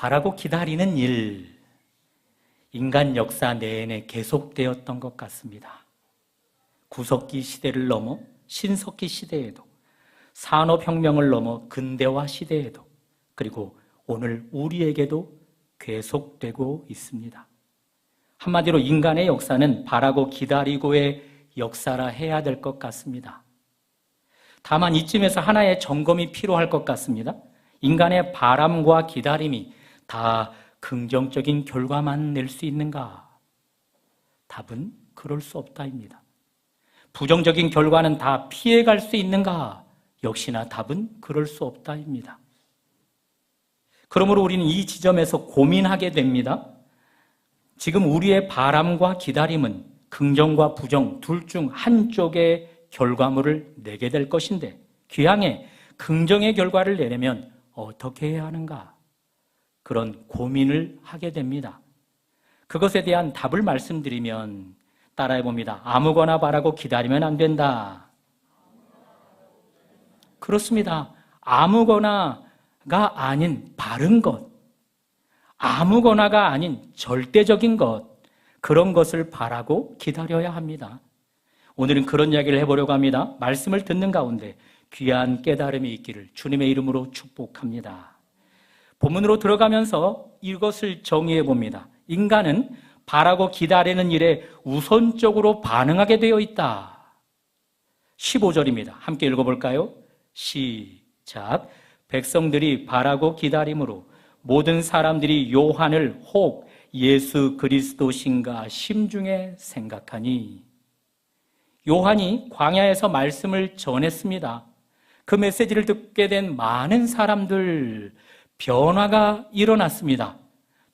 바라고 기다리는 일, 인간 역사 내내 계속되었던 것 같습니다. 구석기 시대를 넘어 신석기 시대에도, 산업혁명을 넘어 근대화 시대에도, 그리고 오늘 우리에게도 계속되고 있습니다. 한마디로 인간의 역사는 바라고 기다리고의 역사라 해야 될 것 같습니다. 다만 이쯤에서 하나의 점검이 필요할 것 같습니다. 인간의 바람과 기다림이 다 긍정적인 결과만 낼 수 있는가? 답은 그럴 수 없다입니다. 부정적인 결과는 다 피해갈 수 있는가? 역시나 답은 그럴 수 없다입니다. 그러므로 우리는 이 지점에서 고민하게 됩니다. 지금 우리의 바람과 기다림은 긍정과 부정 둘 중 한쪽의 결과물을 내게 될 것인데, 귀향에 긍정의 결과를 내려면 어떻게 해야 하는가? 그런 고민을 하게 됩니다. 그것에 대한 답을 말씀드리면 따라해 봅니다. 아무거나 바라고 기다리면 안 된다. 그렇습니다. 아무거나가 아닌 바른 것, 아무거나가 아닌 절대적인 것, 그런 것을 바라고 기다려야 합니다. 오늘은 그런 이야기를 해보려고 합니다. 말씀을 듣는 가운데 귀한 깨달음이 있기를 주님의 이름으로 축복합니다. 본문으로 들어가면서 이것을 정의해 봅니다. 인간은 바라고 기다리는 일에 우선적으로 반응하게 되어 있다. 15절입니다. 함께 읽어볼까요? 시작. 백성들이 바라고 기다림으로 모든 사람들이 요한을 혹 예수 그리스도신가 심중에 생각하니. 요한이 광야에서 말씀을 전했습니다. 그 메시지를 듣게 된 많은 사람들, 변화가 일어났습니다.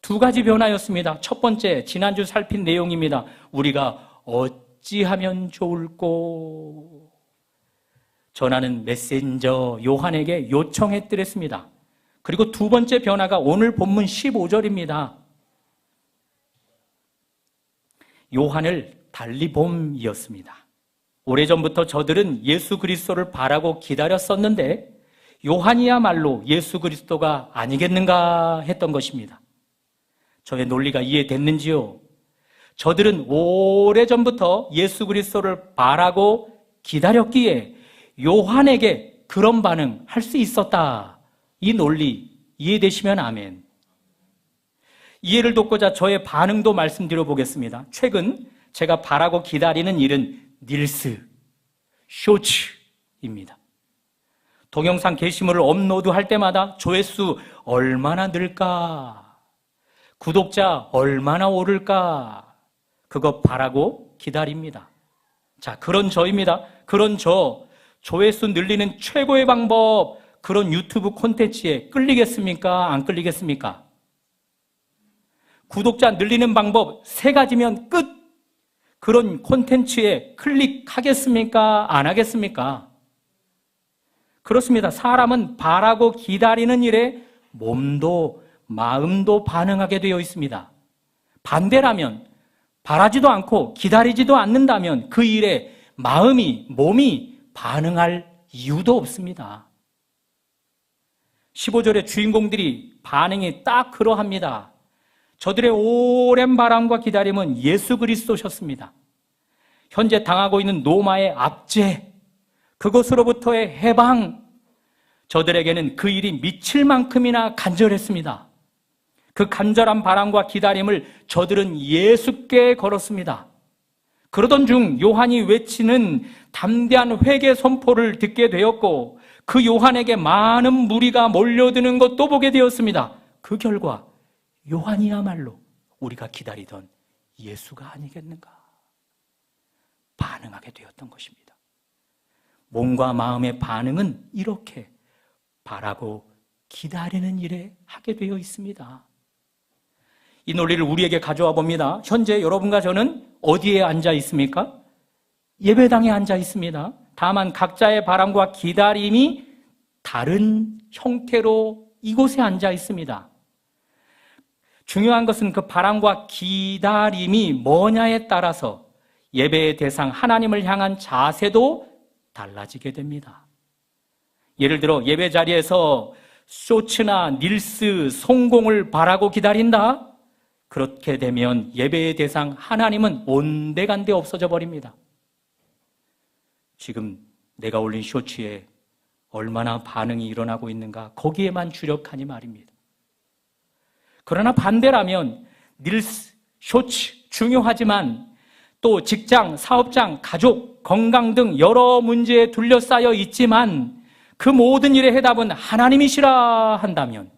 두 가지 변화였습니다. 첫 번째, 지난주 살핀 내용입니다. 우리가 어찌하면 좋을꼬? 전하는 메신저 요한에게 요청했더랬습니다. 그리고 두 번째 변화가 오늘 본문 15절입니다. 요한을 달리 봄이었습니다. 오래전부터 저들은 예수 그리스도를 바라고 기다렸었는데 요한이야말로 예수 그리스도가 아니겠는가 했던 것입니다. 저의 논리가 이해됐는지요? 저들은 오래전부터 예수 그리스도를 바라고 기다렸기에 요한에게 그런 반응 할 수 있었다. 이 논리 이해되시면 아멘. 이해를 돕고자 저의 반응도 말씀드려 보겠습니다. 최근 제가 바라고 기다리는 일은 릴스, 쇼츠입니다. 동영상 게시물을 업로드할 때마다 조회수 얼마나 늘까? 구독자 얼마나 오를까? 그거 바라고 기다립니다. 자, 그런 저입니다. 그런 조회수 늘리는 최고의 방법, 그런 유튜브 콘텐츠에 끌리겠습니까? 안 끌리겠습니까? 구독자 늘리는 방법 세 가지면 끝! 그런 콘텐츠에 클릭하겠습니까? 안 하겠습니까? 그렇습니다. 사람은 바라고 기다리는 일에 몸도 마음도 반응하게 되어 있습니다. 반대라면 바라지도 않고 기다리지도 않는다면 그 일에 마음이, 몸이 반응할 이유도 없습니다. 15절의 주인공들이 반응이 딱 그러합니다. 저들의 오랜 바람과 기다림은 예수 그리스도셨습니다. 현재 당하고 있는 로마의 압제, 그것으로부터의 해방, 저들에게는 그 일이 미칠 만큼이나 간절했습니다. 그 간절한 바람과 기다림을 저들은 예수께 걸었습니다. 그러던 중 요한이 외치는 담대한 회개 선포를 듣게 되었고 그 요한에게 많은 무리가 몰려드는 것도 보게 되었습니다. 그 결과 요한이야말로 우리가 기다리던 예수가 아니겠는가 반응하게 되었던 것입니다. 몸과 마음의 반응은 이렇게 바라고 기다리는 일에 하게 되어 있습니다. 이 논리를 우리에게 가져와 봅니다. 현재 여러분과 저는 어디에 앉아 있습니까? 예배당에 앉아 있습니다. 다만 각자의 바람과 기다림이 다른 형태로 이곳에 앉아 있습니다. 중요한 것은 그 바람과 기다림이 뭐냐에 따라서 예배의 대상 하나님을 향한 자세도 달라지게 됩니다. 예를 들어 예배 자리에서 쇼츠나 릴스, 성공을 바라고 기다린다? 그렇게 되면 예배의 대상 하나님은 온데간데 없어져 버립니다. 지금 내가 올린 쇼츠에 얼마나 반응이 일어나고 있는가, 거기에만 주력하니 말입니다. 그러나 반대라면 릴스, 쇼츠 중요하지만 또 직장, 사업장, 가족, 건강 등 여러 문제에 둘러싸여 있지만 그 모든 일의 해답은 하나님이시라 한다면,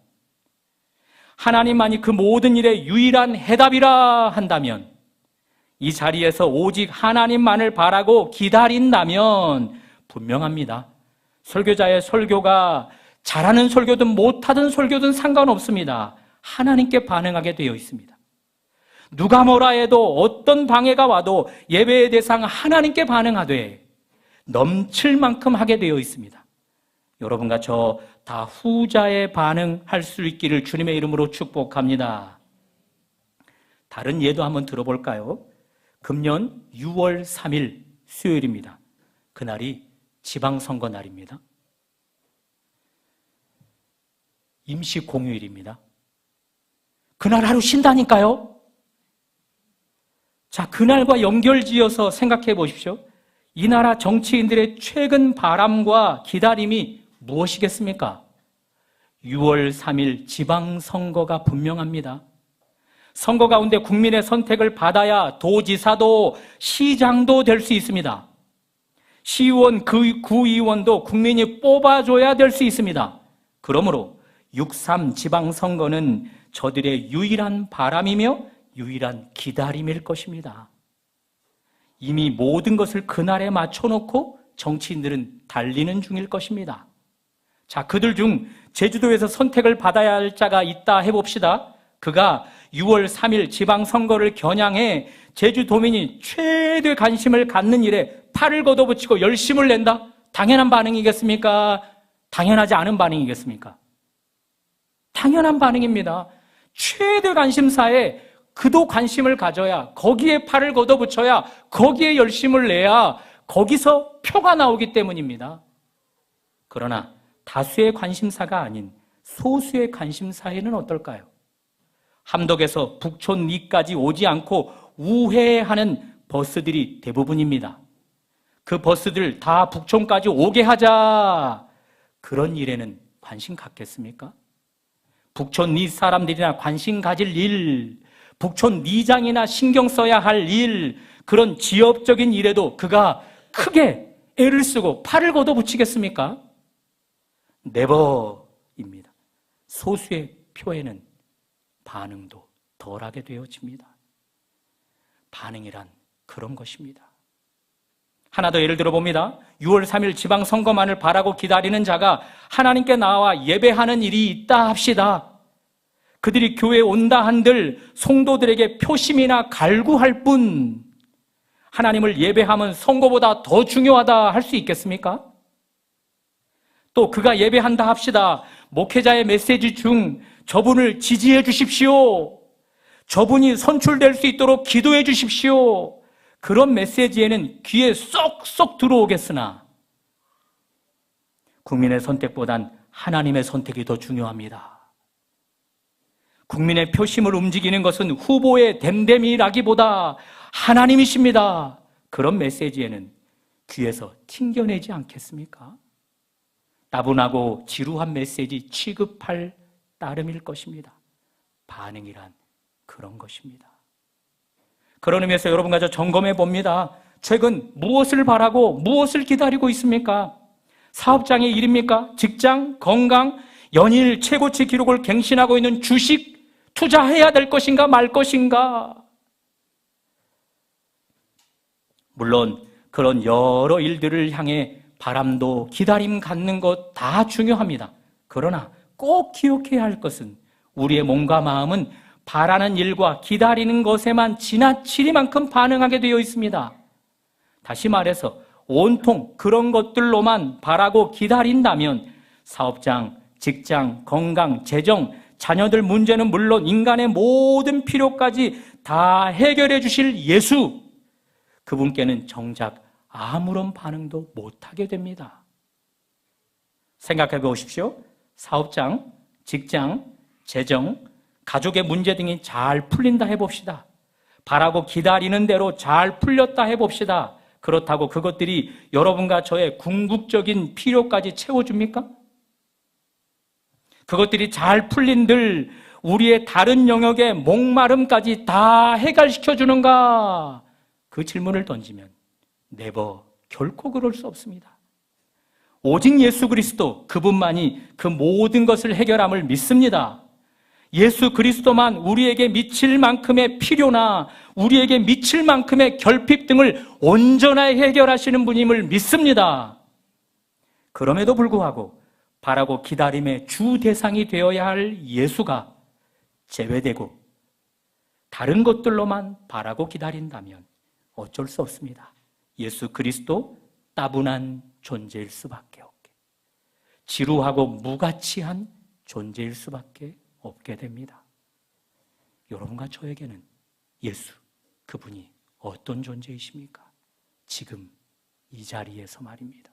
하나님만이 그 모든 일의 유일한 해답이라 한다면, 이 자리에서 오직 하나님만을 바라고 기다린다면 분명합니다. 설교자의 설교가 잘하는 설교든 못하든 설교든 상관없습니다. 하나님께 반응하게 되어 있습니다. 누가 뭐라 해도 어떤 방해가 와도 예배의 대상 하나님께 반응하되 넘칠 만큼 하게 되어 있습니다. 여러분과 저 다 후자에 반응할 수 있기를 주님의 이름으로 축복합니다. 다른 예도 한번 들어볼까요? 금년 6월 3일 수요일입니다. 그날이 지방선거 날입니다. 임시공휴일입니다. 그날 하루 쉰다니까요? 자, 그날과 연결지어서 생각해 보십시오. 이 나라 정치인들의 최근 바람과 기다림이 무엇이겠습니까? 6월 3일 지방선거가 분명합니다. 선거 가운데 국민의 선택을 받아야 도지사도 시장도 될 수 있습니다. 시의원, 구의원도 국민이 뽑아줘야 될 수 있습니다. 그러므로 6.3 지방선거는 저들의 유일한 바람이며 유일한 기다림일 것입니다. 이미 모든 것을 그날에 맞춰놓고 정치인들은 달리는 중일 것입니다. 자, 그들 중 제주도에서 선택을 받아야 할 자가 있다 해봅시다. 그가 6월 3일 지방선거를 겨냥해 제주도민이 최대 관심을 갖는 일에 팔을 걷어붙이고 열심을 낸다? 당연한 반응이겠습니까? 당연하지 않은 반응이겠습니까? 당연한 반응입니다. 최대 관심사에 그도 관심을 가져야, 거기에 팔을 걷어붙여야, 거기에 열심을 내야 거기서 표가 나오기 때문입니다. 그러나 다수의 관심사가 아닌 소수의 관심사에는 어떨까요? 함덕에서 북촌 리까지 오지 않고 우회하는 버스들이 대부분입니다. 그 버스들 다 북촌까지 오게 하자, 그런 일에는 관심 갖겠습니까? 북촌 리 사람들이나 관심 가질 일, 북촌 리장이나 신경 써야 할 일, 그런 지역적인 일에도 그가 크게 애를 쓰고 팔을 걷어붙이겠습니까? 네버입니다. 소수의 표에는 반응도 덜하게 되어집니다. 반응이란 그런 것입니다. 하나 더 예를 들어봅니다. 6월 3일 지방선거만을 바라고 기다리는 자가 하나님께 나와 예배하는 일이 있다 합시다. 그들이 교회에 온다 한들 성도들에게 표심이나 갈구할 뿐, 하나님을 예배하면 선거보다 더 중요하다 할 수 있겠습니까? 또 그가 예배한다 합시다. 목회자의 메시지 중 저분을 지지해 주십시오, 저분이 선출될 수 있도록 기도해 주십시오, 그런 메시지에는 귀에 쏙쏙 들어오겠으나 국민의 선택보단 하나님의 선택이 더 중요합니다. 국민의 표심을 움직이는 것은 후보의 댐댐이라기보다 하나님이십니다. 그런 메시지에는 귀에서 튕겨내지 않겠습니까? 따분하고 지루한 메시지 취급할 따름일 것입니다. 반응이란 그런 것입니다. 그런 의미에서 여러분과 저 점검해 봅니다. 최근 무엇을 바라고 무엇을 기다리고 있습니까? 사업장의 일입니까? 직장, 건강, 연일 최고치 기록을 갱신하고 있는 주식 투자해야 될 것인가 말 것인가? 물론 그런 여러 일들을 향해 바람도 기다림 갖는 것 다 중요합니다. 그러나 꼭 기억해야 할 것은 우리의 몸과 마음은 바라는 일과 기다리는 것에만 지나치리만큼 반응하게 되어 있습니다. 다시 말해서 온통 그런 것들로만 바라고 기다린다면 사업장, 직장, 건강, 재정, 자녀들 문제는 물론 인간의 모든 필요까지 다 해결해 주실 예수, 그분께는 정작 아무런 반응도 못하게 됩니다. 생각해 보십시오. 사업장, 직장, 재정, 가족의 문제 등이 잘 풀린다 해봅시다. 바라고 기다리는 대로 잘 풀렸다 해봅시다. 그렇다고 그것들이 여러분과 저의 궁극적인 필요까지 채워줍니까? 그것들이 잘 풀린들 우리의 다른 영역의 목마름까지 다 해결시켜주는가? 그 질문을 던지면 네버, 결코 그럴 수 없습니다. 오직 예수 그리스도, 그분만이 그 모든 것을 해결함을 믿습니다. 예수 그리스도만 우리에게 미칠 만큼의 필요나 우리에게 미칠 만큼의 결핍 등을 온전하게 해결하시는 분임을 믿습니다. 그럼에도 불구하고 바라고 기다림의 주 대상이 되어야 할 예수가 제외되고 다른 것들로만 바라고 기다린다면 어쩔 수 없습니다. 예수 그리스도 따분한 존재일 수밖에 없게, 지루하고 무가치한 존재일 수밖에 없게 됩니다. 여러분과 저에게는 예수, 그분이 어떤 존재이십니까? 지금 이 자리에서 말입니다.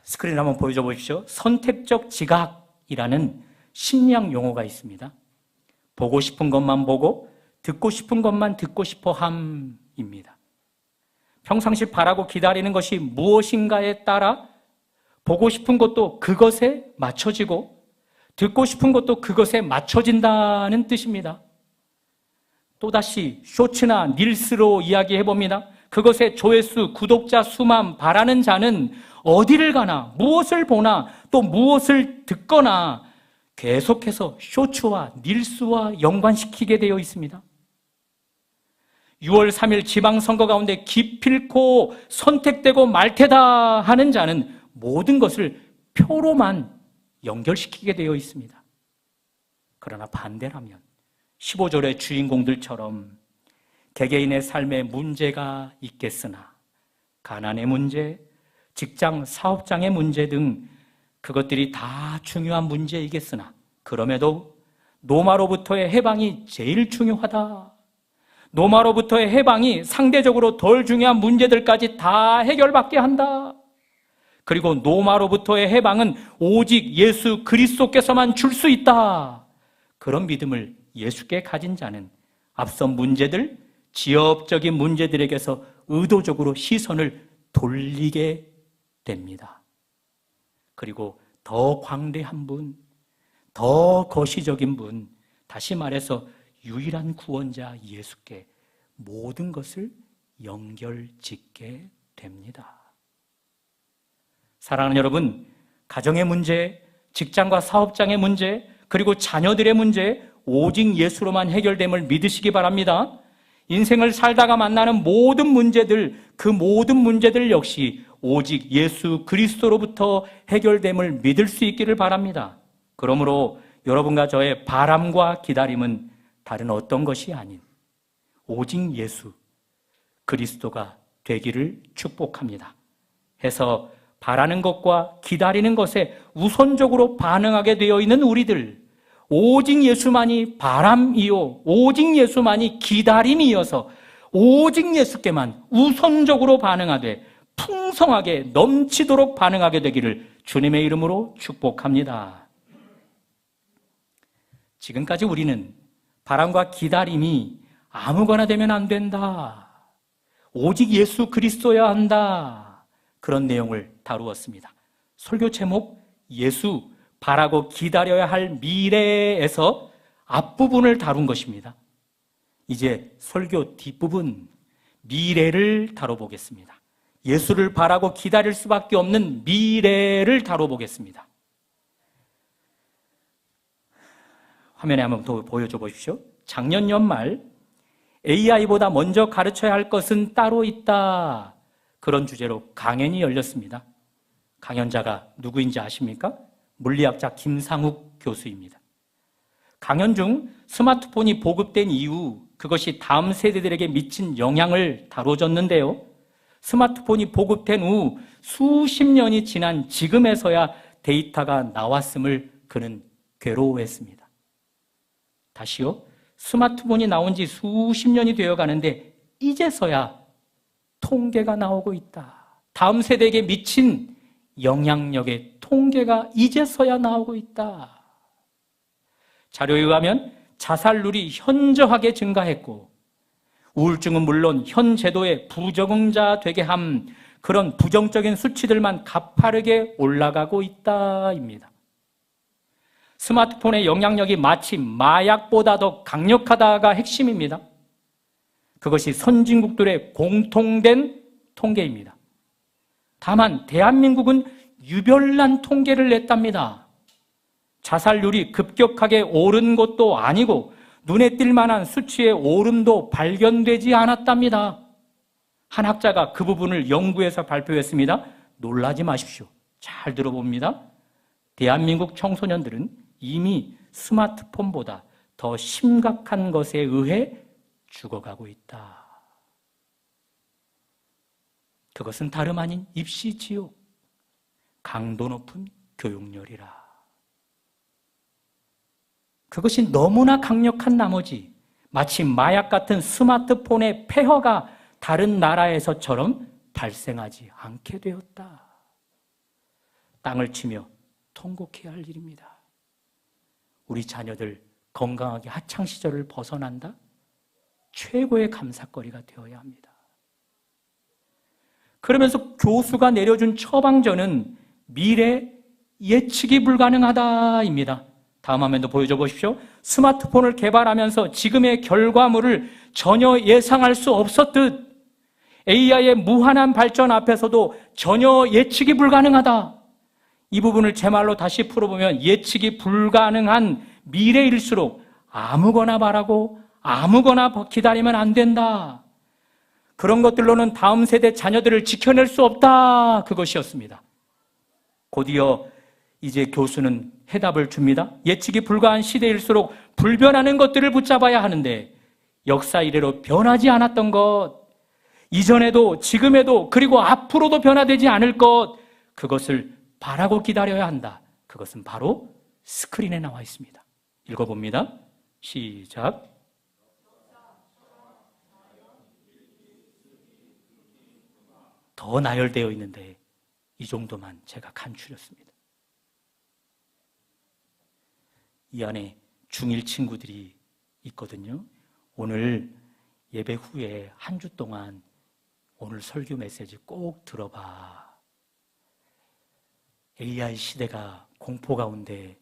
스크린 한번 보여줘 보십시오. 선택적 지각이라는 심리학 용어가 있습니다. 보고 싶은 것만 보고 듣고 싶은 것만 듣고 싶어 함입니다. 평상시 바라고 기다리는 것이 무엇인가에 따라 보고 싶은 것도 그것에 맞춰지고 듣고 싶은 것도 그것에 맞춰진다는 뜻입니다. 또다시 쇼츠나 릴스로 이야기해봅니다. 그것의 조회수, 구독자 수만 바라는 자는 어디를 가나 무엇을 보나 또 무엇을 듣거나 계속해서 쇼츠와 릴스와 연관시키게 되어 있습니다. 6월 3일 지방선거 가운데 기필코 선택되고 말 테다 하는 자는 모든 것을 표로만 연결시키게 되어 있습니다. 그러나 반대라면 15절의 주인공들처럼 개개인의 삶에 문제가 있겠으나 가난의 문제, 직장, 사업장의 문제 등 그것들이 다 중요한 문제이겠으나 그럼에도 노마로부터의 해방이 제일 중요하다. 노마로부터의 해방이 상대적으로 덜 중요한 문제들까지 다 해결받게 한다. 그리고 노마로부터의 해방은 오직 예수 그리스도께서만 줄 수 있다. 그런 믿음을 예수께 가진 자는 앞선 문제들, 지역적인 문제들에게서 의도적으로 시선을 돌리게 됩니다. 그리고 더 광대한 분, 더 거시적인 분, 다시 말해서 유일한 구원자 예수께 모든 것을 연결짓게 됩니다. 사랑하는 여러분, 가정의 문제, 직장과 사업장의 문제, 그리고 자녀들의 문제, 오직 예수로만 해결됨을 믿으시기 바랍니다. 인생을 살다가 만나는 모든 문제들, 그 모든 문제들 역시 오직 예수 그리스도로부터 해결됨을 믿을 수 있기를 바랍니다. 그러므로 여러분과 저의 바람과 기다림은 다른 어떤 것이 아닌 오직 예수 그리스도가 되기를 축복합니다. 해서 바라는 것과 기다리는 것에 우선적으로 반응하게 되어 있는 우리들, 오직 예수만이 바람이요 오직 예수만이 기다림이어서 오직 예수께만 우선적으로 반응하되 풍성하게 넘치도록 반응하게 되기를 주님의 이름으로 축복합니다. 지금까지 우리는 바람과 기다림이 아무거나 되면 안 된다, 오직 예수 그리스도여야 한다, 그런 내용을 다루었습니다. 설교 제목 예수 바라고 기다려야 할 미래에서 앞부분을 다룬 것입니다. 이제 설교 뒷부분 미래를 다뤄보겠습니다. 예수를 바라고 기다릴 수밖에 없는 미래를 다뤄보겠습니다. 화면에 한번 더 보여줘 보십시오. 작년 연말 AI보다 먼저 가르쳐야 할 것은 따로 있다, 그런 주제로 강연이 열렸습니다. 강연자가 누구인지 아십니까? 물리학자 김상욱 교수입니다. 강연 중 스마트폰이 보급된 이후 그것이 다음 세대들에게 미친 영향을 다뤄줬는데요. 스마트폰이 보급된 후 수십 년이 지난 지금에서야 데이터가 나왔음을 그는 괴로워했습니다. 다시요, 스마트폰이 나온 지 수십 년이 되어 가는데 이제서야 통계가 나오고 있다. 다음 세대에게 미친 영향력의 통계가 이제서야 나오고 있다. 자료에 의하면 자살률이 현저하게 증가했고 우울증은 물론 현 제도의 부적응자 되게 함 그런 부정적인 수치들만 가파르게 올라가고 있다입니다. 스마트폰의 영향력이 마치 마약보다 더 강력하다가 핵심입니다. 그것이 선진국들의 공통된 통계입니다. 다만 대한민국은 유별난 통계를 냈답니다. 자살률이 급격하게 오른 것도 아니고 눈에 띌 만한 수치의 오름도 발견되지 않았답니다. 한 학자가 그 부분을 연구해서 발표했습니다. 놀라지 마십시오. 잘 들어봅니다. 대한민국 청소년들은 이미 스마트폰보다 더 심각한 것에 의해 죽어가고 있다. 그것은 다름 아닌 입시 지옥, 강도 높은 교육열이라. 그것이 너무나 강력한 나머지 마치 마약 같은 스마트폰의 폐허가 다른 나라에서처럼 발생하지 않게 되었다. 땅을 치며 통곡해야 할 일입니다. 우리 자녀들 건강하게 학창시절을 벗어난다? 최고의 감사거리가 되어야 합니다. 그러면서 교수가 내려준 처방전은 미래 예측이 불가능하다입니다. 다음 화면도 보여줘 보십시오. 스마트폰을 개발하면서 지금의 결과물을 전혀 예상할 수 없었듯 AI의 무한한 발전 앞에서도 전혀 예측이 불가능하다. 이 부분을 제 말로 다시 풀어보면 예측이 불가능한 미래일수록 아무거나 바라고 아무거나 기다리면 안 된다. 그런 것들로는 다음 세대 자녀들을 지켜낼 수 없다. 그것이었습니다. 곧이어 이제 교수는 해답을 줍니다. 예측이 불가한 시대일수록 불변하는 것들을 붙잡아야 하는데 역사 이래로 변하지 않았던 것, 이전에도 지금에도 그리고 앞으로도 변화되지 않을 것, 그것을 바라고 기다려야 한다. 그것은 바로 스크린에 나와 있습니다. 읽어봅니다. 시작. 더 나열되어 있는데 이 정도만 제가 간추렸습니다. 이 안에 중1 친구들이 있거든요. 오늘 예배 후에 한 주 동안 오늘 설교 메시지 꼭 들어봐. AI 시대가 공포 가운데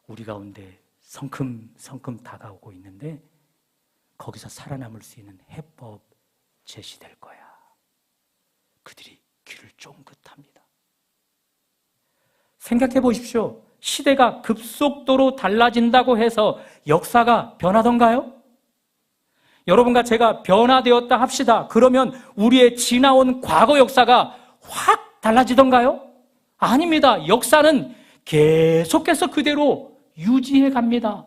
우리 가운데 성큼성큼 다가오고 있는데 거기서 살아남을 수 있는 해법 제시될 거야. 그들이 귀를 쫑긋합니다. 생각해 보십시오. 시대가 급속도로 달라진다고 해서 역사가 변하던가요? 여러분과 제가 변화되었다 합시다. 그러면 우리의 지나온 과거 역사가 확 달라지던가요? 아닙니다. 역사는 계속해서 그대로 유지해 갑니다.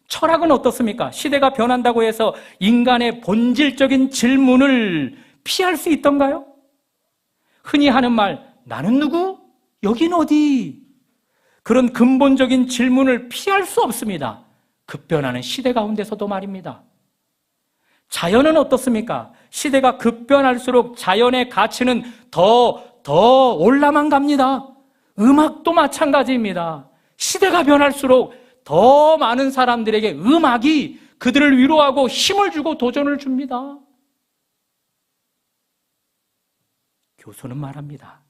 철학은 어떻습니까? 시대가 변한다고 해서 인간의 본질적인 질문을 피할 수 있던가요? 흔히 하는 말, 나는 누구? 여긴 어디? 그런 근본적인 질문을 피할 수 없습니다. 급변하는 시대 가운데서도 말입니다. 자연은 어떻습니까? 시대가 급변할수록 자연의 가치는 더 올라만 갑니다. 음악도 마찬가지입니다. 시대가 변할수록 더 많은 사람들에게 음악이 그들을 위로하고 힘을 주고 도전을 줍니다. 교수는 말합니다.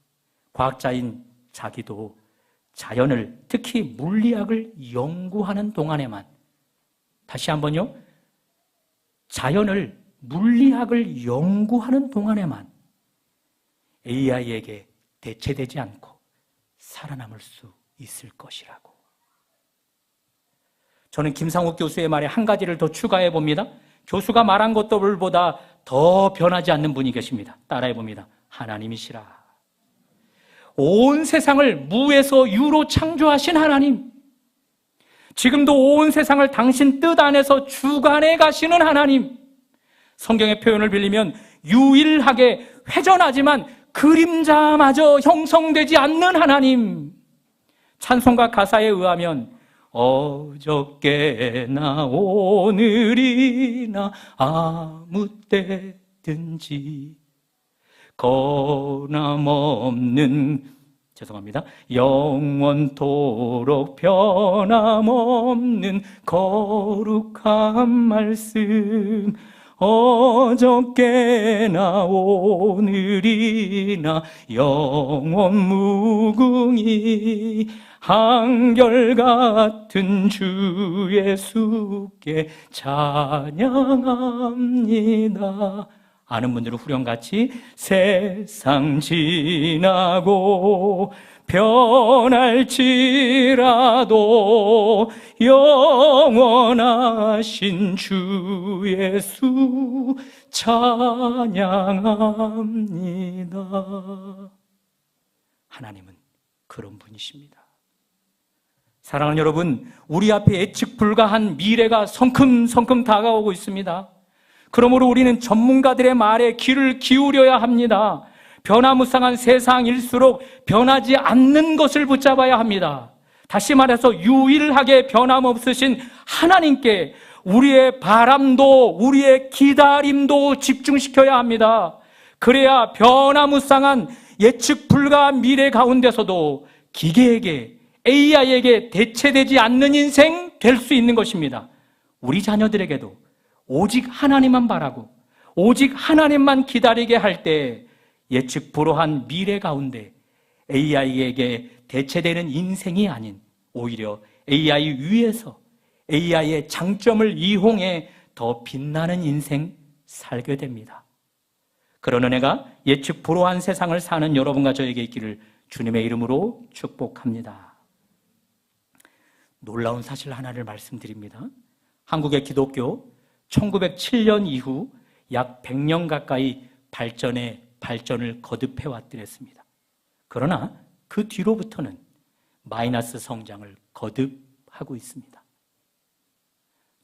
과학자인 자기도 자연을, 특히 물리학을 연구하는 동안에만, 다시 한번요, 자연을, 물리학을 연구하는 동안에만 AI에게 대체되지 않고 살아남을 수 있을 것이라고. 저는 김상욱 교수의 말에 한 가지를 더 추가해 봅니다. 교수가 말한 것들보다 더 변하지 않는 분이 계십니다. 따라해 봅니다. 하나님이시라. 온 세상을 무에서 유로 창조하신 하나님, 지금도 온 세상을 당신 뜻 안에서 주관해 가시는 하나님, 성경의 표현을 빌리면 유일하게 회전하지만 그림자마저 형성되지 않는 하나님. 찬송가 가사에 의하면 어저께나 오늘이나 아무 때든지 변함없는, 영원토록 변함없는 거룩한 말씀, 어저께나 오늘이나 영원 무궁히 한결같은 주 예수께 찬양합니다. 아는 분들은 후렴같이 세상 지나고 변할지라도 영원하신 주 예수 찬양합니다. 하나님은 그런 분이십니다. 사랑하는 여러분, 우리 앞에 예측 불가한 미래가 성큼성큼 다가오고 있습니다. 그러므로 우리는 전문가들의 말에 귀를 기울여야 합니다. 변화무쌍한 세상일수록 변하지 않는 것을 붙잡아야 합니다. 다시 말해서 유일하게 변함없으신 하나님께 우리의 바람도 우리의 기다림도 집중시켜야 합니다. 그래야 변화무쌍한 예측 불가한 미래 가운데서도 기계에게, AI에게 대체되지 않는 인생 될 수 있는 것입니다. 우리 자녀들에게도 오직 하나님만 바라고 오직 하나님만 기다리게 할 때 예측 불허한 미래 가운데 AI에게 대체되는 인생이 아닌 오히려 AI 위에서 AI의 장점을 이용해 더 빛나는 인생 살게 됩니다. 그런 은혜가 예측 불허한 세상을 사는 여러분과 저에게 있기를 주님의 이름으로 축복합니다. 놀라운 사실 하나를 말씀드립니다. 한국의 기독교 1907년 이후 약 100년 가까이 발전을 거듭해 왔더랬습니다. 그러나 그 뒤로부터는 마이너스 성장을 거듭하고 있습니다.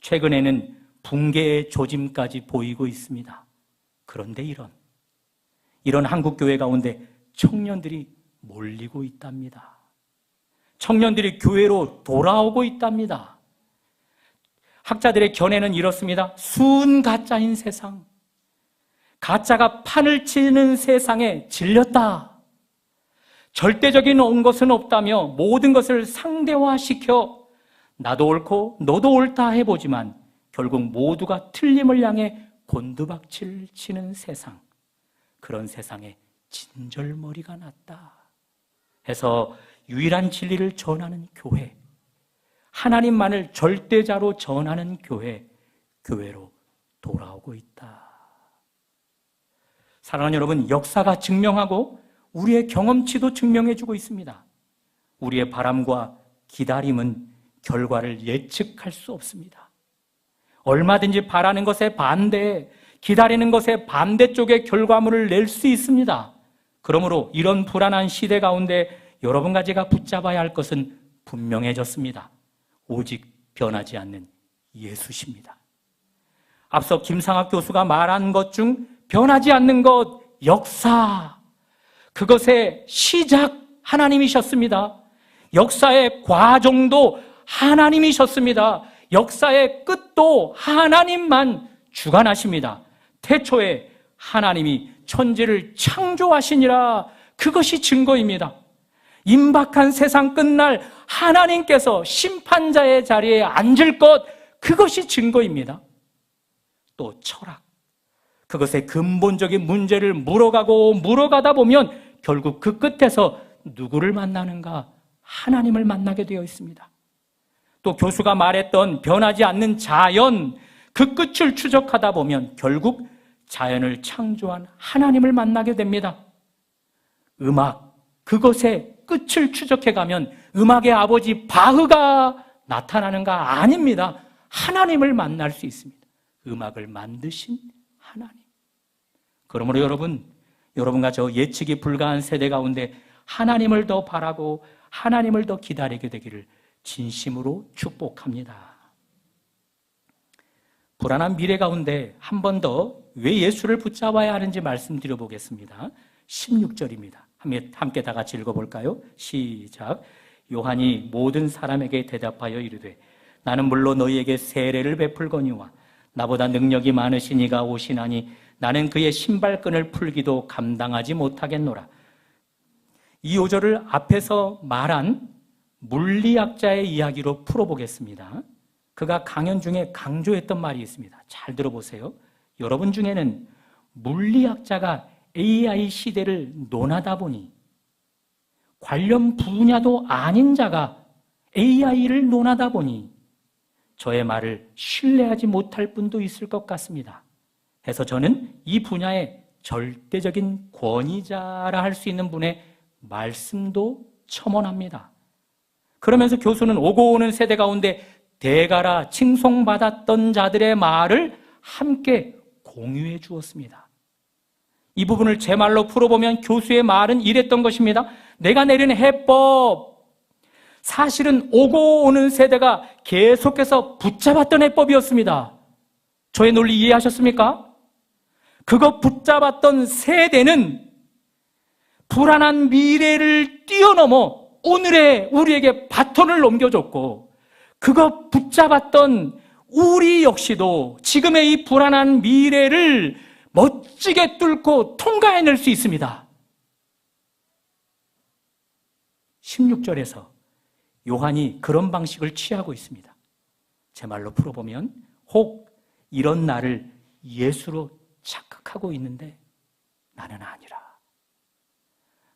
최근에는 붕괴의 조짐까지 보이고 있습니다. 그런데 이런 한국교회 가운데 청년들이 몰리고 있답니다. 청년들이 교회로 돌아오고 있답니다. 학자들의 견해는 이렇습니다. 순가짜인 세상, 가짜가 판을 치는 세상에 질렸다. 절대적인 온 것은 없다며 모든 것을 상대화시켜 나도 옳고 너도 옳다 해보지만 결국 모두가 틀림을 향해 곤두박질 치는 세상, 그런 세상에 진절머리가 났다 해서 유일한 진리를 전하는 교회, 하나님만을 절대자로 전하는 교회로 돌아오고 있다. 사랑하는 여러분, 역사가 증명하고 우리의 경험치도 증명해주고 있습니다. 우리의 바람과 기다림은 결과를 예측할 수 없습니다. 얼마든지 바라는 것에 반대, 기다리는 것에 반대쪽의 결과물을 낼 수 있습니다. 그러므로 이런 불안한 시대 가운데 여러분과 제가 붙잡아야 할 것은 분명해졌습니다. 오직 변하지 않는 예수십니다. 앞서 김상학 교수가 말한 것 중 변하지 않는 것, 역사, 그것의 시작 하나님이셨습니다. 역사의 과정도 하나님이셨습니다. 역사의 끝도 하나님만 주관하십니다. 태초에 하나님이 천지를 창조하시니라, 그것이 증거입니다. 임박한 세상 끝날 하나님께서 심판자의 자리에 앉을 것, 그것이 증거입니다. 또 철학, 그것의 근본적인 문제를 물어가다 보면 결국 그 끝에서 누구를 만나는가? 하나님을 만나게 되어 있습니다. 또 교수가 말했던 변하지 않는 자연, 그 끝을 추적하다 보면 결국 자연을 창조한 하나님을 만나게 됩니다. 음악, 그것의 끝을 추적해가면 음악의 아버지 바흐가 나타나는가? 아닙니다. 하나님을 만날 수 있습니다. 음악을 만드신 하나님. 그러므로 여러분과 저 예측이 불가한 세대 가운데 하나님을 더 바라고 하나님을 더 기다리게 되기를 진심으로 축복합니다. 불안한 미래 가운데 한 번 더 왜 예수를 붙잡아야 하는지 말씀드려 보겠습니다. 16절입니다. 함께 다 같이 읽어볼까요? 시작. 요한이 모든 사람에게 대답하여 이르되 나는 물론 너희에게 세례를 베풀거니와 나보다 능력이 많으신 이가 오시나니 나는 그의 신발끈을 풀기도 감당하지 못하겠노라. 이 5절을 앞에서 말한 물리학자의 이야기로 풀어보겠습니다. 그가 강연 중에 강조했던 말이 있습니다. 잘 들어보세요. 여러분 중에는 물리학자가 AI 시대를 논하다 보니 관련 분야도 아닌 자가 AI를 논하다 보니 저의 말을 신뢰하지 못할 분도 있을 것 같습니다. 그래서 저는 이 분야의 절대적인 권위자라 할 수 있는 분의 말씀도 첨언합니다. 그러면서 교수는 오고 오는 세대 가운데 대가라 칭송받았던 자들의 말을 함께 공유해 주었습니다. 이 부분을 제 말로 풀어보면 교수의 말은 이랬던 것입니다. 내가 내린 해법, 사실은 오고 오는 세대가 계속해서 붙잡았던 해법이었습니다. 저의 논리 이해하셨습니까? 그거 붙잡았던 세대는 불안한 미래를 뛰어넘어 오늘의 우리에게 바톤을 넘겨줬고, 그거 붙잡았던 우리 역시도 지금의 이 불안한 미래를 멋지게 뚫고 통과해낼 수 있습니다. 16절에서 요한이 그런 방식을 취하고 있습니다. 제 말로 풀어보면, 혹 이런 나를 예수로 착각하고 있는데 나는 아니라.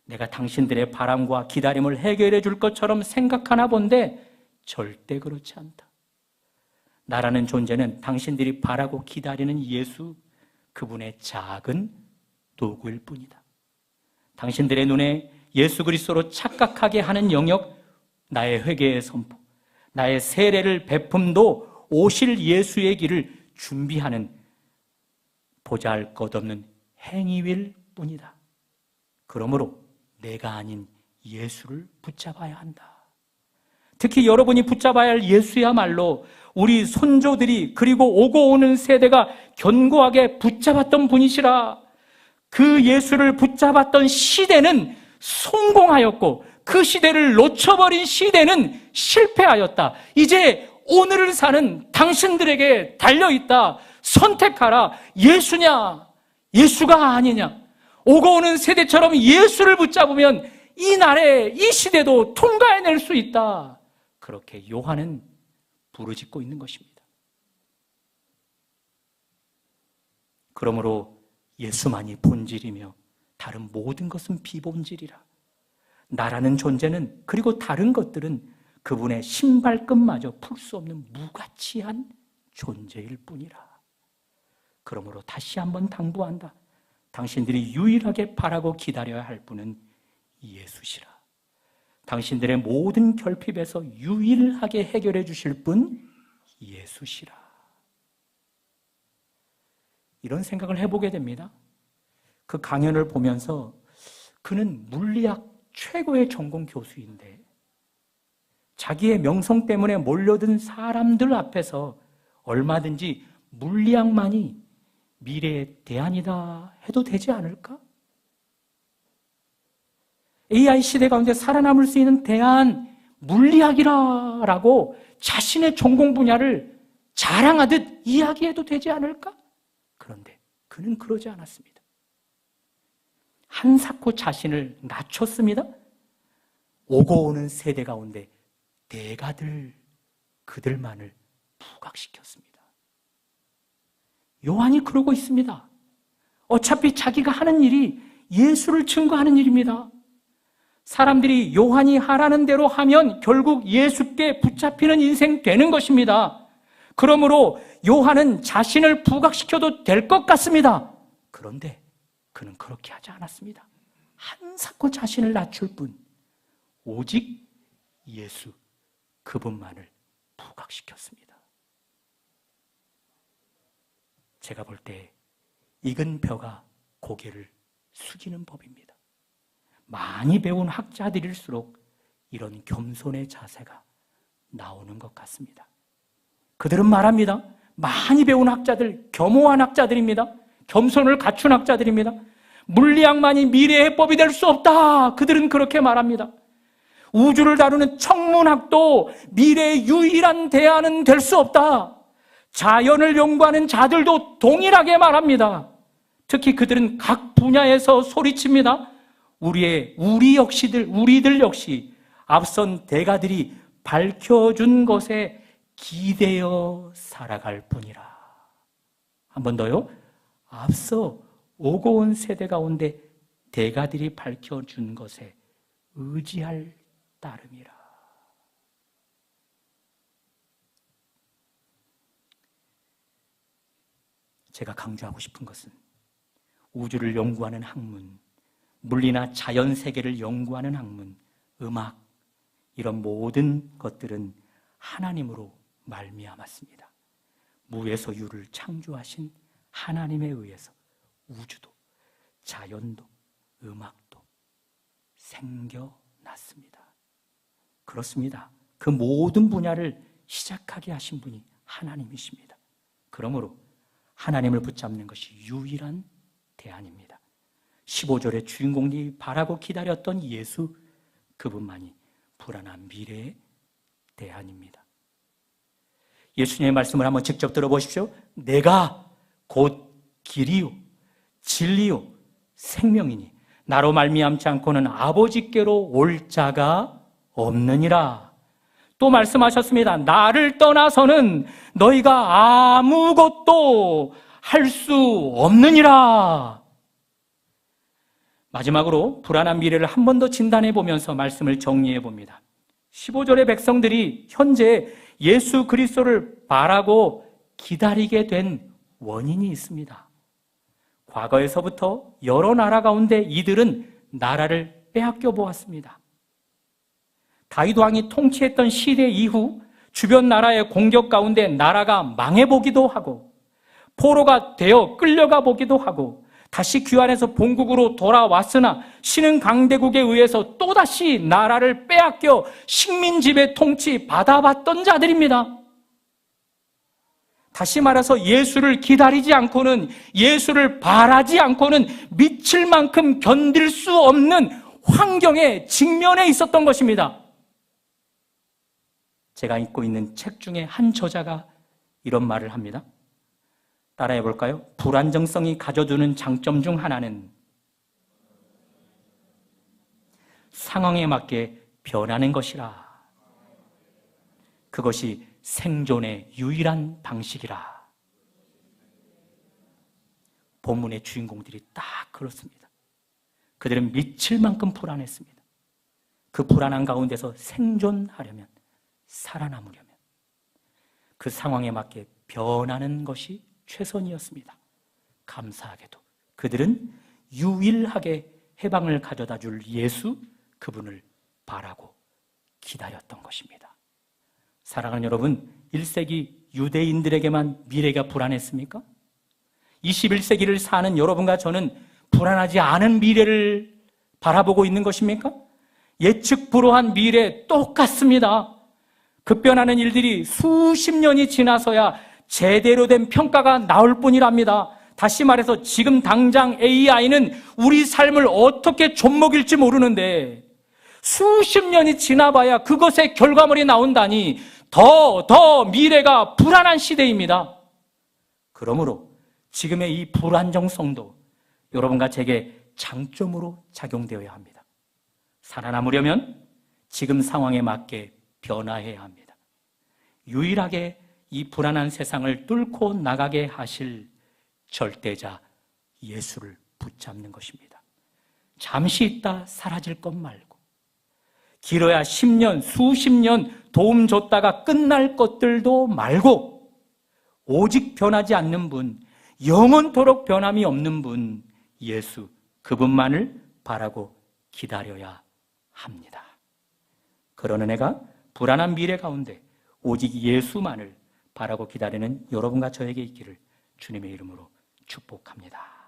내가 당신들의 바람과 기다림을 해결해 줄 것처럼 생각하나 본데 절대 그렇지 않다. 나라는 존재는 당신들이 바라고 기다리는 예수, 그분의 작은 도구일 뿐이다. 당신들의 눈에 예수 그리스도로 착각하게 하는 영역, 나의 회개의 선포, 나의 세례를 베품도 오실 예수의 길을 준비하는 보잘것없는 행위일 뿐이다. 그러므로 내가 아닌 예수를 붙잡아야 한다. 특히 여러분이 붙잡아야 할 예수야말로 우리 손조들이 그리고 오고 오는 세대가 견고하게 붙잡았던 분이시라. 그 예수를 붙잡았던 시대는 성공하였고 그 시대를 놓쳐버린 시대는 실패하였다. 이제 오늘을 사는 당신들에게 달려있다. 선택하라. 예수냐, 예수가 아니냐. 오고 오는 세대처럼 예수를 붙잡으면 이 날에 이 시대도 통과해낼 수 있다. 그렇게 요한은 부르짖고 있는 것입니다. 그러므로 예수만이 본질이며 다른 모든 것은 비본질이라. 나라는 존재는, 그리고 다른 것들은 그분의 신발끈마저 풀 수 없는 무가치한 존재일 뿐이라. 그러므로 다시 한번 당부한다. 당신들이 유일하게 바라고 기다려야 할 분은 예수시라. 당신들의 모든 결핍에서 유일하게 해결해 주실 분 예수시라. 이런 생각을 해보게 됩니다. 그 강연을 보면서 그는 물리학 최고의 전공 교수인데 자기의 명성 때문에 몰려든 사람들 앞에서 얼마든지 물리학만이 미래의 대안이다 해도 되지 않을까? AI 시대 가운데 살아남을 수 있는 대안, 물리학이라고 자신의 전공 분야를 자랑하듯 이야기해도 되지 않을까? 그런데 그는 그러지 않았습니다. 한사코 자신을 낮췄습니다. 오고 오는 세대 가운데 대가들, 그들만을 부각시켰습니다. 요한이 그러고 있습니다. 어차피 자기가 하는 일이 예수를 증거하는 일입니다. 사람들이 요한이 하라는 대로 하면 결국 예수께 붙잡히는 인생 되는 것입니다. 그러므로 요한은 자신을 부각시켜도 될 것 같습니다. 그런데 그는 그렇게 하지 않았습니다. 한사코 자신을 낮출 뿐, 오직 예수, 그분만을 부각시켰습니다. 제가 볼 때 익은 벼가 고개를 숙이는 법입니다. 많이 배운 학자들일수록 이런 겸손의 자세가 나오는 것 같습니다. 그들은 말합니다. 많이 배운 학자들, 겸허한 학자들입니다. 겸손을 갖춘 학자들입니다. 물리학만이 미래의 해법이 될 수 없다. 그들은 그렇게 말합니다. 우주를 다루는 천문학도 미래의 유일한 대안은 될 수 없다. 자연을 연구하는 자들도 동일하게 말합니다. 특히 그들은 각 분야에서 소리칩니다. 우리들 역시 앞선 대가들이 밝혀준 것에 기대어 살아갈 뿐이라. 한 번 더요. 앞서 오고 온 세대 가운데 대가들이 밝혀준 것에 의지할 따름이라. 제가 강조하고 싶은 것은 우주를 연구하는 학문, 물리나 자연 세계를 연구하는 학문, 음악, 이런 모든 것들은 하나님으로 말미암았습니다. 무에서 유를 창조하신 하나님에 의해서 우주도, 자연도, 음악도 생겨났습니다. 그렇습니다. 그 모든 분야를 시작하게 하신 분이 하나님이십니다. 그러므로 하나님을 붙잡는 것이 유일한 대안입니다. 15절의 주인공이 바라고 기다렸던 예수, 그분만이 불안한 미래의 대안입니다. 예수님의 말씀을 한번 직접 들어보십시오. 내가 곧 길이요 진리요 생명이니 나로 말미암지 않고는 아버지께로 올 자가 없느니라. 또 말씀하셨습니다. 나를 떠나서는 너희가 아무것도 할 수 없느니라. 마지막으로 불안한 미래를 한 번 더 진단해 보면서 말씀을 정리해 봅니다. 15절의 백성들이 현재 예수 그리스도를 바라고 기다리게 된 원인이 있습니다. 과거에서부터 여러 나라 가운데 이들은 나라를 빼앗겨 보았습니다. 다윗 왕이 통치했던 시대 이후 주변 나라의 공격 가운데 나라가 망해보기도 하고 포로가 되어 끌려가 보기도 하고 다시 귀환해서 본국으로 돌아왔으나 신흥 강대국에 의해서 또다시 나라를 빼앗겨 식민지배 통치 받아봤던 자들입니다. 다시 말해서 예수를 기다리지 않고는, 예수를 바라지 않고는 미칠 만큼 견딜 수 없는 환경에 직면해 있었던 것입니다. 제가 읽고 있는 책 중에 한 저자가 이런 말을 합니다. 따라해 볼까요? 불안정성이 가져두는 장점 중 하나는 상황에 맞게 변하는 것이라. 그것이 생존의 유일한 방식이라. 본문의 주인공들이 딱 그렇습니다. 그들은 미칠 만큼 불안했습니다. 그 불안한 가운데서 생존하려면, 살아남으려면 그 상황에 맞게 변하는 것이 최선이었습니다. 감사하게도 그들은 유일하게 해방을 가져다 줄 예수, 그분을 바라고 기다렸던 것입니다. 사랑하는 여러분, 1세기 유대인들에게만 미래가 불안했습니까? 21세기를 사는 여러분과 저는 불안하지 않은 미래를 바라보고 있는 것입니까? 예측 불허한 미래 똑같습니다. 급변하는 일들이 수십 년이 지나서야 제대로 된 평가가 나올 뿐이랍니다. 다시 말해서 지금 당장 AI는 우리 삶을 어떻게 좀먹일지 모르는데 수십 년이 지나봐야 그것의 결과물이 나온다니 더 미래가 불안한 시대입니다. 그러므로 지금의 이 불안정성도 여러분과 제게 장점으로 작용되어야 합니다. 살아남으려면 지금 상황에 맞게 변화해야 합니다. 유일하게 이 불안한 세상을 뚫고 나가게 하실 절대자 예수를 붙잡는 것입니다. 잠시 있다 사라질 것 말고, 길어야 10년, 수십 년 도움 줬다가 끝날 것들도 말고, 오직 변하지 않는 분, 영원토록 변함이 없는 분, 예수, 그분만을 바라고 기다려야 합니다. 그러는 애가 불안한 미래 가운데 오직 예수만을 바라고 기다리는 여러분과 저에게 있기를 주님의 이름으로 축복합니다.